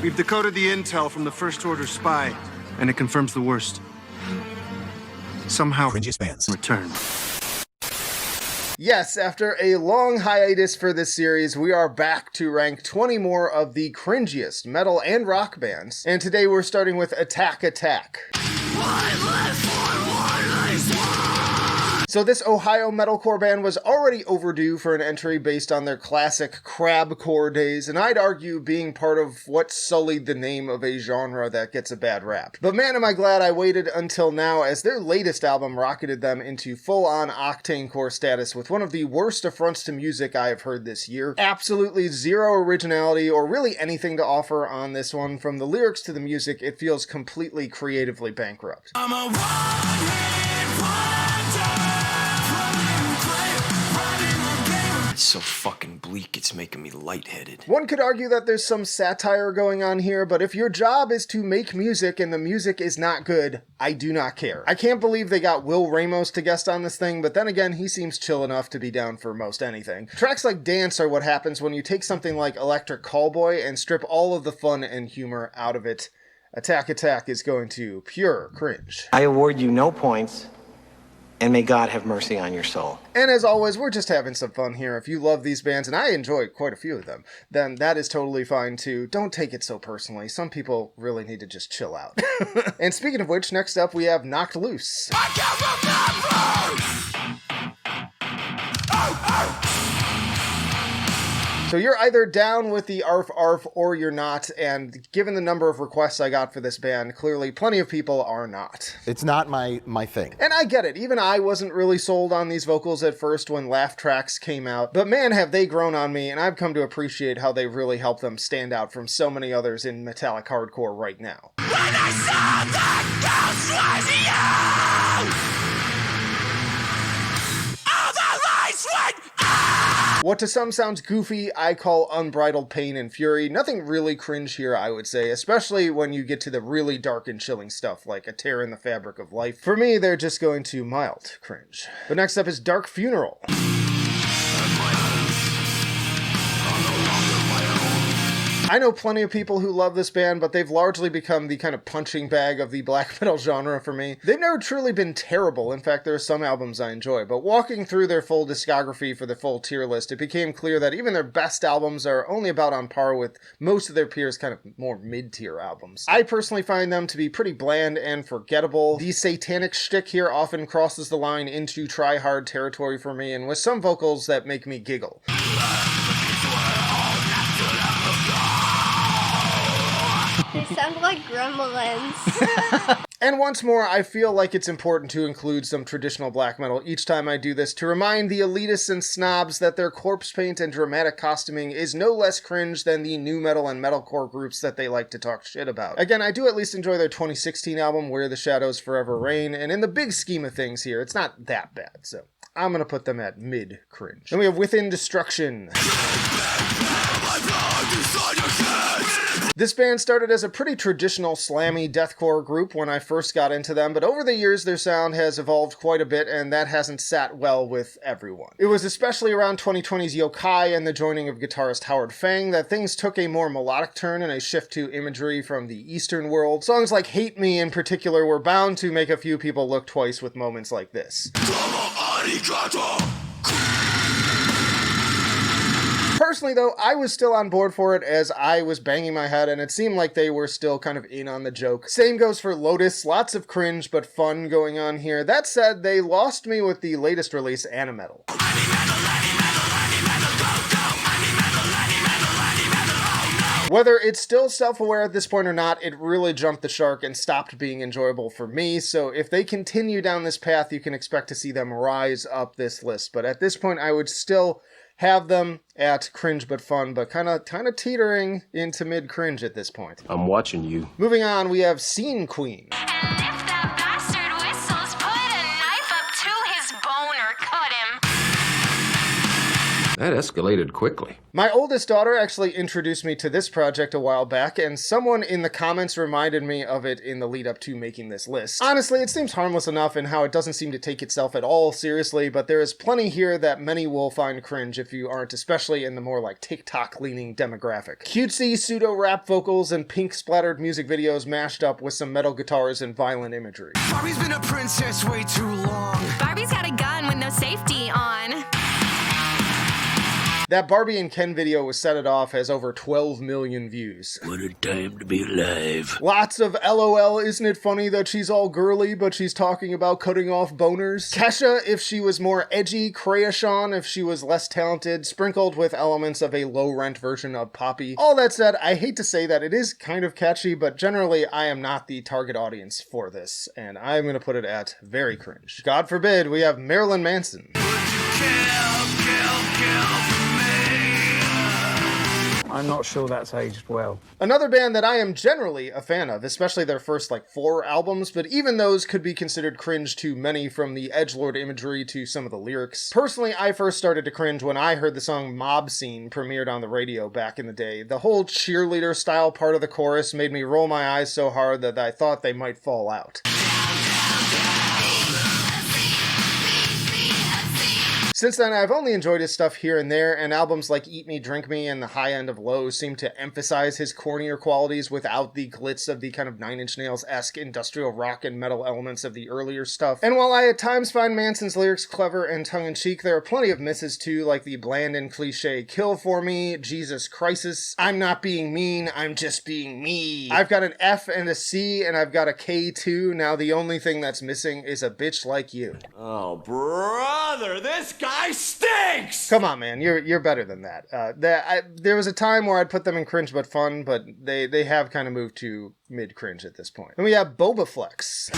We've decoded the intel from the First Order spy, and it confirms the worst. Somehow, Cringiest bands return. Yes, after a long hiatus for this series, we are back to rank 20 more of the cringiest metal and rock bands. And today we're starting with Attack Attack. So this Ohio metalcore band was already overdue for an entry based on their classic crabcore days, and I'd argue being part of what sullied the name of a genre that gets a bad rap. But man, am I glad I waited until now, as their latest album rocketed them into full-on octane-core status with one of the worst affronts to music I have heard this year. Absolutely zero originality or really anything to offer on this one. From the lyrics to the music, it feels completely creatively bankrupt. I'm a one-hit wonder. It's so fucking bleak, it's making me lightheaded. One could argue that there's some satire going on here, but if your job is to make music and the music is not good, I do not care. I can't believe they got Will Ramos to guest on this thing, but then again, he seems chill enough to be down for most anything. Tracks like Dance are what happens when you take something like Electric Callboy and strip all of the fun and humor out of it. Attack Attack is going to pure cringe. I award you no points, and may God have mercy on your soul. And as always, we're just having some fun here. If you love these bands, and I enjoy quite a few of them, then that is totally fine too. Don't take it so personally. Some people really need to just chill out. And speaking of which, next up we have Knocked Loose. So you're either down with the ARF ARF or you're not, and given the number of requests I got for this band, clearly plenty of people are not. It's not my thing. And I get it, even I wasn't really sold on these vocals at first when Laugh Tracks came out, but man have they grown on me, and I've come to appreciate how they really helped them stand out from so many others in metallic hardcore right now. When I saw that ghost was you, all the lights went out. What to some sounds goofy, I call unbridled pain and fury. Nothing really cringe here, I would say, especially when you get to the really dark and chilling stuff like A Tear in the Fabric of Life. For me, they're just going to mild cringe. But next up is Dark Funeral. I know plenty of people who love this band, but they've largely become the kind of punching bag of the black metal genre for me. They've never truly been terrible. In fact, there are some albums I enjoy, but walking through their full discography for the full tier list, it became clear that even their best albums are only about on par with most of their peers' kind of more mid-tier albums. I personally find them to be pretty bland and forgettable. The satanic shtick here often crosses the line into try-hard territory for me, and with some vocals that make me giggle. They sound like gremlins. And once more, I feel like it's important to include some traditional black metal each time I do this to remind the elitists and snobs that their corpse paint and dramatic costuming is no less cringe than the nu metal and metalcore groups that they like to talk shit about. Again, I do at least enjoy their 2016 album, Where the Shadows Forever Reign, and in the big scheme of things here, it's not that bad, so I'm gonna put them at mid-cringe. Then we have Within Destruction. This band started as a pretty traditional slammy deathcore group when I first got into them, but over the years their sound has evolved quite a bit and that hasn't sat well with everyone. It was especially around 2020's Yokai and the joining of guitarist Howard Fang that things took a more melodic turn and a shift to imagery from the Eastern world. Songs like Hate Me in particular were bound to make a few people look twice with moments like this. Personally, though, I was still on board for it as I was banging my head and it seemed like they were still kind of in on the joke. Same goes for Lotus, lots of cringe but fun going on here. That said, they lost me with the latest release, Animetal. Whether it's still self-aware at this point or not, it really jumped the shark and stopped being enjoyable for me, so if they continue down this path, you can expect to see them rise up this list. But at this point, I would still have them at cringe but fun, but kind of teetering into mid-cringe at this point. I'm watching you. Moving on, we have Scene Queen. And if that bastard whistles, put a knife up to his bone or cut him. That escalated quickly. My oldest daughter actually introduced me to this project a while back, and someone in the comments reminded me of it in the lead up to making this list. Honestly, it seems harmless enough in how it doesn't seem to take itself at all seriously, but there is plenty here that many will find cringe if you aren't, especially in the more like TikTok-leaning demographic. Cutesy pseudo-rap vocals and pink-splattered music videos mashed up with some metal guitars and violent imagery. Barbie's been a princess way too long. Barbie's got a gun with no safety on. That Barbie and Ken video was set it off has over 12 million views. What a time to be alive. Lots of LOL, isn't it funny that she's all girly, but she's talking about cutting off boners? Kesha if she was more edgy, Crayashon if she was less talented, sprinkled with elements of a low-rent version of Poppy. All that said, I hate to say that it is kind of catchy, but generally I am not the target audience for this, and I'm gonna put it at very cringe. God forbid we have Marilyn Manson. I'm not sure that's aged well. Another band that I am generally a fan of, especially their first 4 albums, but even those could be considered cringe to many, from the edgelord imagery to some of the lyrics. Personally, I first started to cringe when I heard the song Mob Scene premiered on the radio back in the day. The whole cheerleader style part of the chorus made me roll my eyes so hard that I thought they might fall out. Since then, I've only enjoyed his stuff here and there, and albums like Eat Me, Drink Me, and The High End of Low seem to emphasize his cornier qualities without the glitz of the kind of Nine Inch Nails-esque industrial rock and metal elements of the earlier stuff. And while I at times find Manson's lyrics clever and tongue-in-cheek, there are plenty of misses too, like the bland and cliche Kill For Me, Jesus Crisis, I'm Not Being Mean, I'm Just Being Me. I've got an F and a C, and I've got a K too, now the only thing that's missing is a bitch like you. Oh, brother, this guy stinks! Come on, man, you're better than that. There was a time where I'd put them in cringe but fun, but they have kind of moved to mid-cringe at this point. And we have Bobaflex.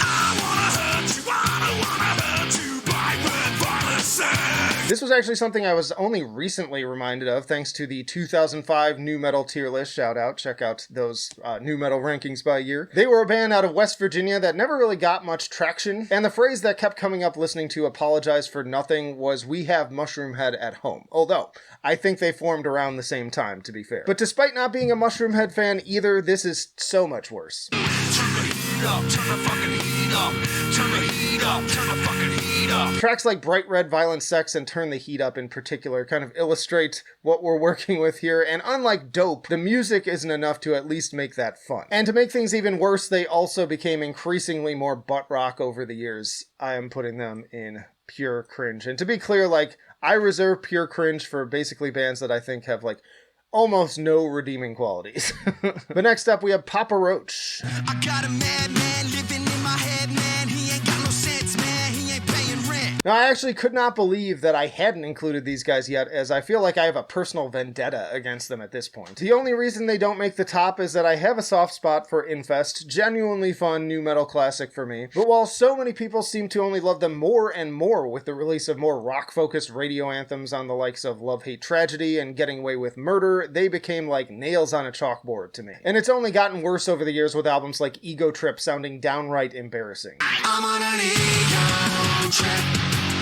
This was actually something I was only recently reminded of thanks to the 2005 nu metal tier list. Shout out, check out those nu metal rankings by year. They were a band out of West Virginia that never really got much traction, and the phrase that kept coming up listening to Apologize for Nothing was "We have Mushroomhead at home." Although, I think they formed around the same time, to be fair. But despite not being a Mushroomhead fan either, this is so much worse. Turn the heat up, turn the fucking heat up, turn the heat up, turn the fucking heat up. Tracks like Bright Red Violent Sex and Turn the Heat Up in particular kind of illustrate what we're working with here, and unlike Dope, the music isn't enough to at least make that fun. And to make things even worse, they also became increasingly more butt rock over the years. I am putting them in pure cringe. And to be clear, I reserve pure cringe for basically bands that I think have almost no redeeming qualities. But next up we have Papa Roach. I got a madman living in my head, man. He ain't got no sense, man. He ain't paying rent. Now, I actually could not believe that I hadn't included these guys yet, as I feel like I have a personal vendetta against them at this point. The only reason they don't make the top is that I have a soft spot for Infest, genuinely fun nu metal classic for me. But while so many people seem to only love them more and more with the release of more rock-focused radio anthems on the likes of Love, Hate, Tragedy and Getting Away with Murder, they became like nails on a chalkboard to me. And it's only gotten worse over the years with albums like Ego Trip sounding downright embarrassing. I'm on an ego trip.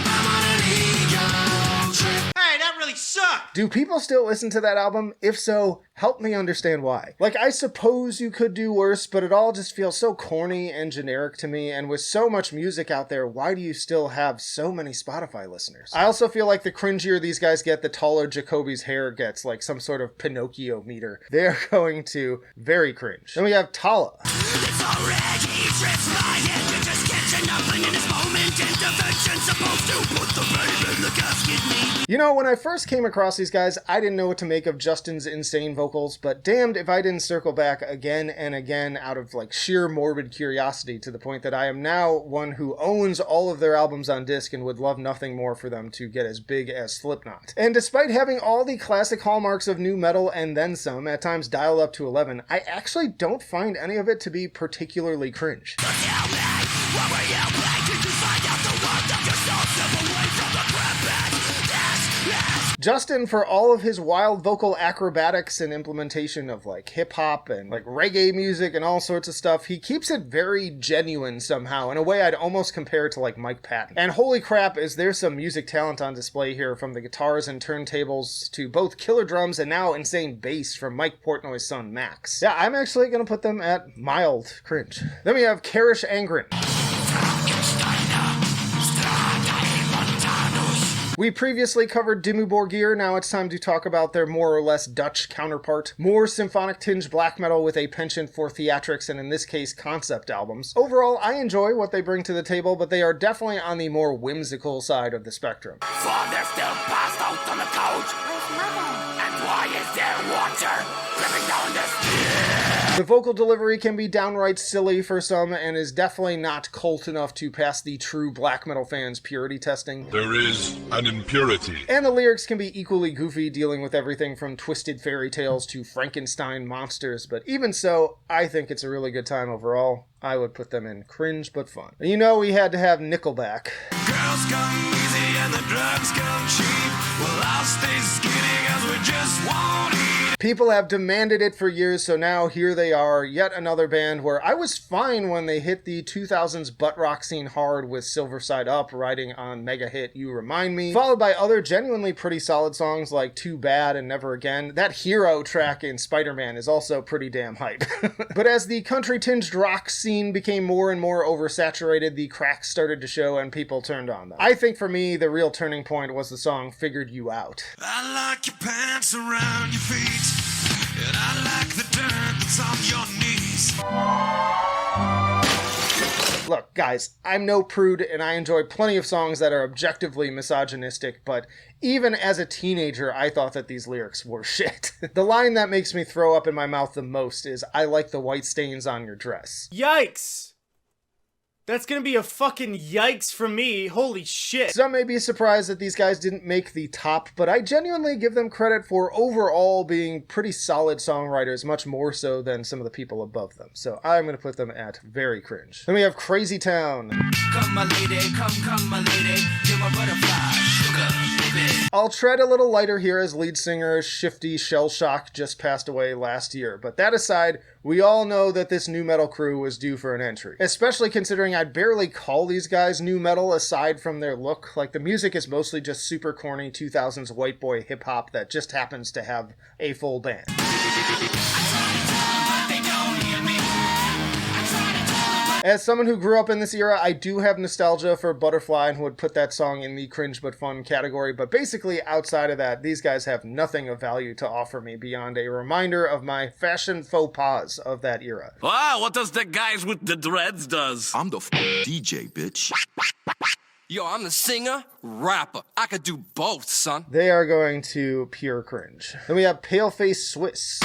I'm on an ego trip. Hey, that really sucked! Do people still listen to that album? If so, help me understand why. I suppose you could do worse, but it all just feels so corny and generic to me, and with so much music out there, why do you still have so many Spotify listeners? I also feel like the cringier these guys get, the taller Jacoby's hair gets, like some sort of Pinocchio meter. They are going to very cringe. Then we have Tallah. It's already trips my head. You're just catching up, and in this moment, intervention's supposed to put the babe in the casket. You know, when I first came across these guys, I didn't know what to make of Justin's insane vocals, but damned if I didn't circle back again and again out of sheer morbid curiosity, to the point that I am now one who owns all of their albums on disc and would love nothing more for them to get as big as Slipknot. And despite having all the classic hallmarks of nu metal and then some, at times dialed up to 11, I actually don't find any of it to be particularly cringe. Justin, for all of his wild vocal acrobatics and implementation of like hip-hop and like reggae music and all sorts of stuff, he keeps it very genuine somehow, in a way I'd almost compare to like Mike Patton. And holy crap, is there some music talent on display here, from the guitars and turntables to both killer drums and now insane bass from Mike Portnoy's son Max. Yeah, I'm actually gonna put them at mild cringe. Then we have Carach Angren. We previously covered Dimmu Borgir, now it's time to talk about their more or less Dutch counterpart. More symphonic-tinged black metal with a penchant for theatrics and in this case concept albums. Overall, I enjoy what they bring to the table, but they are definitely on the more whimsical side of the spectrum. Father still passed out on the couch. And why is there water dripping down the stairs? The vocal delivery can be downright silly for some and is definitely not cult enough to pass the true black metal fans' purity testing. There is an impurity. And the lyrics can be equally goofy, dealing with everything from twisted fairy tales to Frankenstein monsters, but even so, I think it's a really good time overall. I would put them in cringe but fun. You know we had to have Nickelback. Girls come easy and the drugs come cheap. Well, I'll stay skinny 'cause we just won't eat. People have demanded it for years, so now here they are, yet another band where I was fine when they hit the 2000s butt rock scene hard with Silver Side Up riding on mega hit You Remind Me, followed by other genuinely pretty solid songs like Too Bad and Never Again. That Hero track in Spider-Man is also pretty damn hype. But as the country-tinged rock scene became more and more oversaturated, the cracks started to show and people turned on them. I think for me, the real turning point was the song Figured You Out. I like your pants around your feet, and I like the dirt that's on your knees. Look, guys, I'm no prude, and I enjoy plenty of songs that are objectively misogynistic, but even as a teenager, I thought that these lyrics were shit. The line that makes me throw up in my mouth the most is, I like the white stains on your dress. Yikes! That's gonna be a fucking yikes from me, holy shit. Some may be surprised that these guys didn't make the top, but I genuinely give them credit for overall being pretty solid songwriters, much more so than some of the people above them. So I'm gonna put them at very cringe. Then we have Crazytown. Come my lady, come my lady, you're my butterfly, sugar, baby. I'll tread a little lighter here as lead singer Shifty Shellshock just passed away last year, but that aside, we all know that this new metal crew was due for an entry. Especially considering I'd barely call these guys new metal aside from their look. Like, the music is mostly just super corny 2000s white boy hip hop that just happens to have a full band. As someone who grew up in this era, I do have nostalgia for Butterfly and would put that song in the cringe but fun category, but basically outside of that, these guys have nothing of value to offer me beyond a reminder of my fashion faux pas of that era. Wow, what does the guys with the dreads does? I'm the DJ, bitch. Yo, I'm the singer, rapper. I could do both, son. They are going to pure cringe. Then we have Paleface Swiss.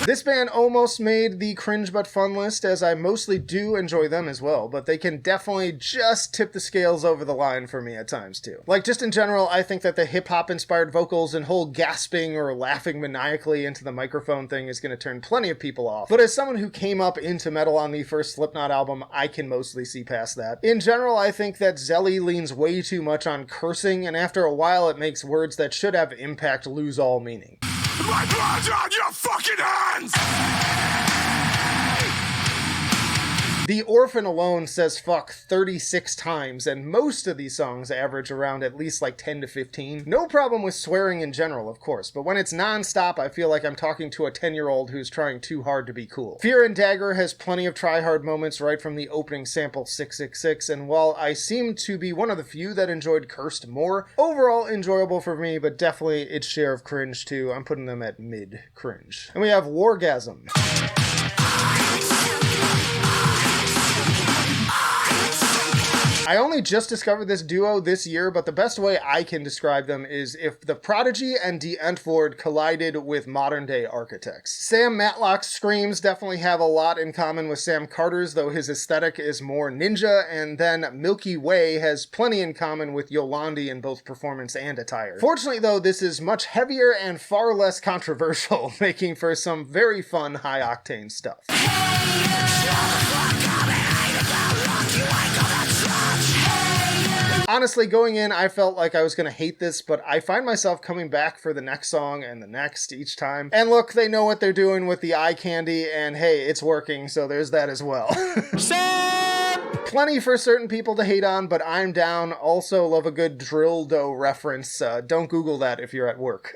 This band almost made the cringe but fun list, as I mostly do enjoy them as well, but they can definitely just tip the scales over the line for me at times too. Like, just in general, I think that the hip-hop inspired vocals and whole gasping or laughing maniacally into the microphone thing is going to turn plenty of people off. But as someone who came up into metal on the first Slipknot album, I can mostly see past that. In general, I think that Zelly leans way too much on cursing, and after a while it makes words that should have impact lose all meaning. My blood's on your fucking hands! The Orphan alone says fuck 36 times, and most of these songs average around at least like 10 to 15. No problem with swearing in general, of course, but when it's non-stop, I feel like I'm talking to a 10-year-old who's trying too hard to be cool. Fear and Dagger has plenty of try-hard moments right from the opening sample 666, and while I seem to be one of the few that enjoyed Cursed more, overall enjoyable for me, but definitely its share of cringe too. I'm putting them at mid-cringe. And we have Wargasm. I only just discovered this duo this year, but the best way I can describe them is if the Prodigy and Die Antwoord collided with modern-day Architects. Sam Matlock's screams definitely have a lot in common with Sam Carter's, though his aesthetic is more ninja, and then Milky Way has plenty in common with Yolandi in both performance and attire. Fortunately, though, this is much heavier and far less controversial, making for some very fun, high-octane stuff. Honestly, going in, I felt like I was going to hate this, but I find myself coming back for the next song and the next each time. And look, they know what they're doing with the eye candy, and hey, it's working, so there's that as well. Plenty for certain people to hate on, but I'm down. Also love a good drill dough reference. Don't Google that if you're at work.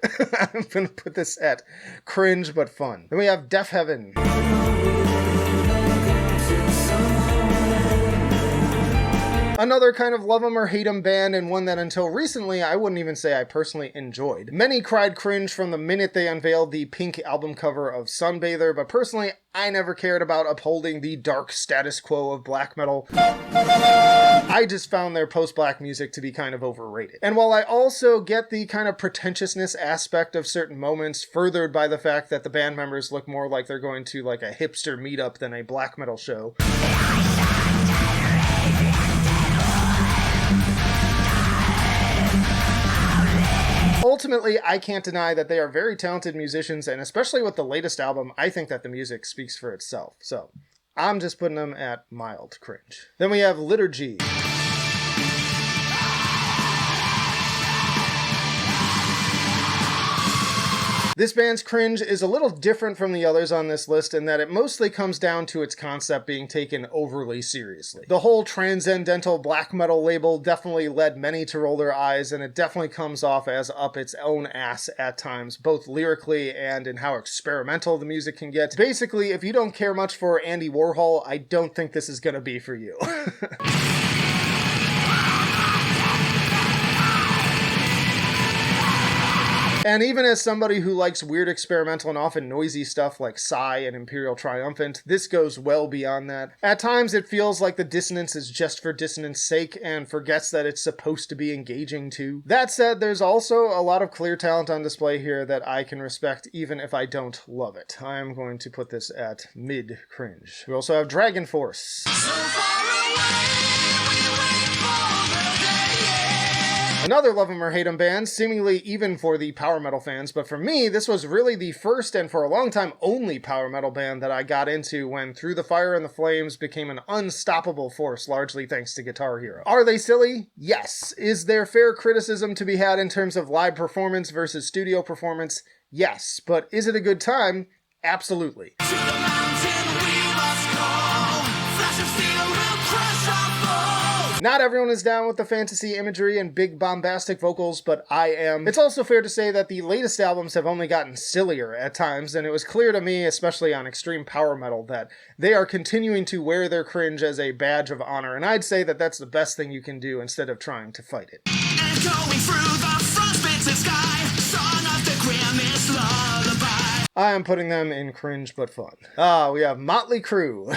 I'm gonna put this at cringe but fun. Then we have Deafheaven. Another kind of love 'em or hate 'em band, and one that until recently I wouldn't even say I personally enjoyed. Many cried cringe from the minute they unveiled the pink album cover of Sunbather, but personally I never cared about upholding the dark status quo of black metal. I just found their post-black music to be kind of overrated. And while I also get the kind of pretentiousness aspect of certain moments, furthered by the fact that the band members look more like they're going to like a hipster meetup than a black metal show, ultimately, I can't deny that they are very talented musicians, and especially with the latest album, I think that the music speaks for itself. So, I'm just putting them at mild cringe. Then we have Liturgy. This band's cringe is a little different from the others on this list in that it mostly comes down to its concept being taken overly seriously. The whole transcendental black metal label definitely led many to roll their eyes, and it definitely comes off as up its own ass at times, both lyrically and in how experimental the music can get. Basically, if you don't care much for Andy Warhol, I don't think this is gonna be for you. And even as somebody who likes weird experimental and often noisy stuff like Sigh and Imperial Triumphant, this goes well beyond that. At times it feels like the dissonance is just for dissonance sake and forgets that it's supposed to be engaging too. That said, there's also a lot of clear talent on display here that I can respect even if I don't love it. I'm going to put this at mid-cringe. We also have Dragonforce. Another love 'em or hate 'em band, seemingly even for the power metal fans, but for me, this was really the first and for a long time only power metal band that I got into when Through the Fire and the Flames became an unstoppable force, largely thanks to Guitar Hero. Are they silly? Yes. Is there fair criticism to be had in terms of live performance versus studio performance? Yes. But is it a good time? Absolutely. Not everyone is down with the fantasy imagery and big bombastic vocals, but I am. It's also fair to say that the latest albums have only gotten sillier at times, and it was clear to me, especially on extreme power metal, that they are continuing to wear their cringe as a badge of honor, and I'd say that that's the best thing you can do instead of trying to fight it. And going through the frostbitten sky, song of the grimmest lullaby. I am putting them in cringe but fun. We have Motley Crue.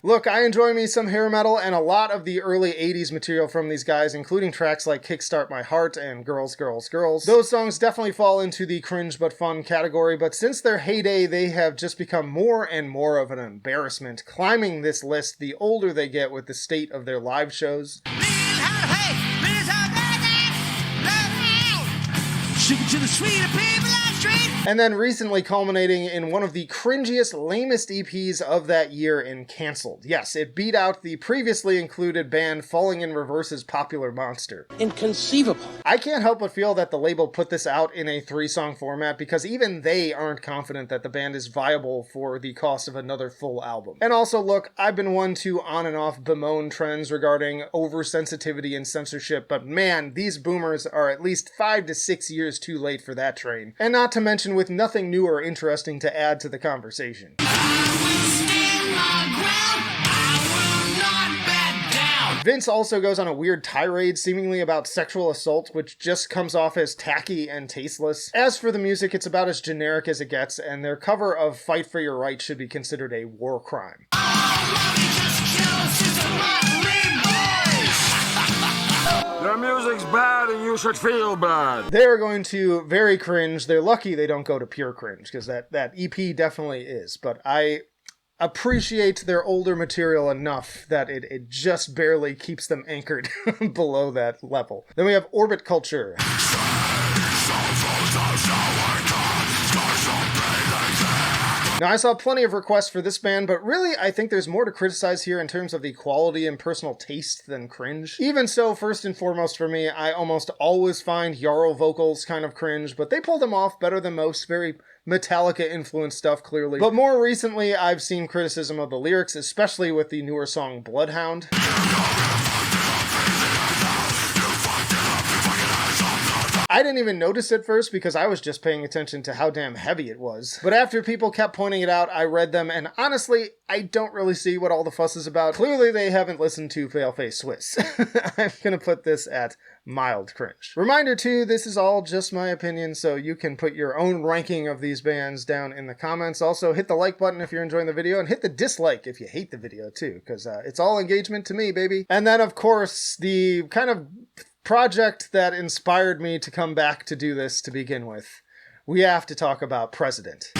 Look, I enjoy me some hair metal and a lot of the early 80s material from these guys, including tracks like Kickstart My Heart and Girls, Girls, Girls. Those songs definitely fall into the cringe but fun category, but since their heyday, they have just become more and more of an embarrassment, climbing this list the older they get with the state of their live shows. To the sweeter people on the street. And then recently culminating in one of the cringiest, lamest EPs of that year in Cancelled. Yes, it beat out the previously included band Falling in Reverse's Popular Monster. Inconceivable. I can't help but feel that the label put this out in a 3-song format because even they aren't confident that the band is viable for the cost of another full album. And also, look, I've been one to on and off bemoan trends regarding oversensitivity and censorship, but man, these boomers are at least 5 to 6 years too late for that train. And not to mention with nothing new or interesting to add to the conversation. Vince also goes on a weird tirade seemingly about sexual assault, which just comes off as tacky and tasteless. As for the music, it's about as generic as it gets, and their cover of Fight for Your Right should be considered a war crime. Your music's bad and you should feel bad. They're going to very cringe. They're lucky they don't go to pure cringe, because that EP definitely is. But I appreciate their older material enough that it just barely keeps them anchored below that level. Then we have Orbit Culture. Now, I saw plenty of requests for this band, but really, I think there's more to criticize here in terms of the quality and personal taste than cringe. Even so, first and foremost for me, I almost always find Jarl vocals kind of cringe, but they pull them off better than most. Very Metallica-influenced stuff, clearly. But more recently, I've seen criticism of the lyrics, especially with the newer song Bloodhound. I didn't even notice at first because I was just paying attention to how damn heavy it was. But after people kept pointing it out, I read them, and honestly, I don't really see what all the fuss is about. Clearly, they haven't listened to Paleface Swiss. I'm gonna put this at mild cringe. Reminder too, this is all just my opinion, so you can put your own ranking of these bands down in the comments. Also, hit the like button if you're enjoying the video, and hit the dislike if you hate the video too, because it's all engagement to me, baby. And then, of course, the kind of project that inspired me to come back to do this to begin with. We have to talk about President.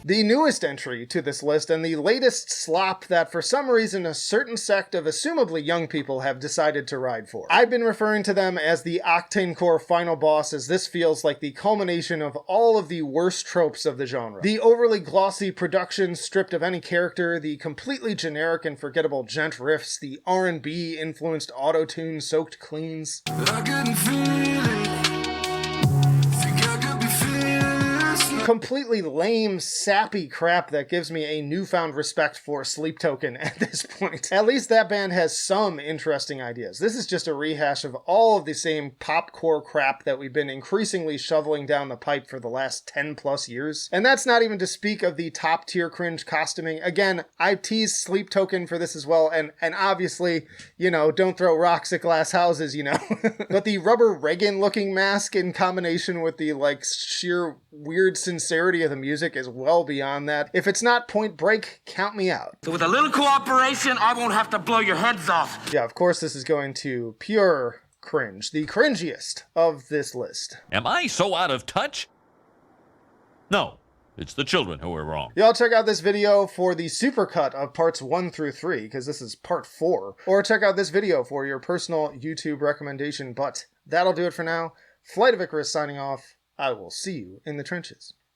The newest entry to this list and the latest slop that for some reason a certain sect of assumably young people have decided to ride for. I've been referring to them as the Octane Core final boss, as this feels like the culmination of all of the worst tropes of the genre. The overly glossy production stripped of any character, the completely generic and forgettable gent riffs, the R&B influenced auto-tune soaked cleans. I couldn't feel it. Completely lame, sappy crap that gives me a newfound respect for Sleep Token at this point. At least that band has some interesting ideas. This is just a rehash of all of the same popcore crap that we've been increasingly shoveling down the pipe for the last 10 plus years. And that's not even to speak of the top tier cringe costuming. Again, I teased Sleep Token for this as well, and obviously, you know, don't throw rocks at glass houses, you know. But the rubber Reagan looking mask in combination with the like sheer weird sincerity of the music is well beyond that. If it's not Point Break, count me out. So with a little cooperation, I won't have to blow your heads off. Yeah, of course this is going to pure cringe, the cringiest of this list. Am I so out of touch? No, it's the children who are wrong. Y'all check out this video for the supercut of parts 1 through 3, because this is part 4. Or check out this video for your personal YouTube recommendation, but that'll do it for now. Flight of Icarus signing off. I will see you in the trenches.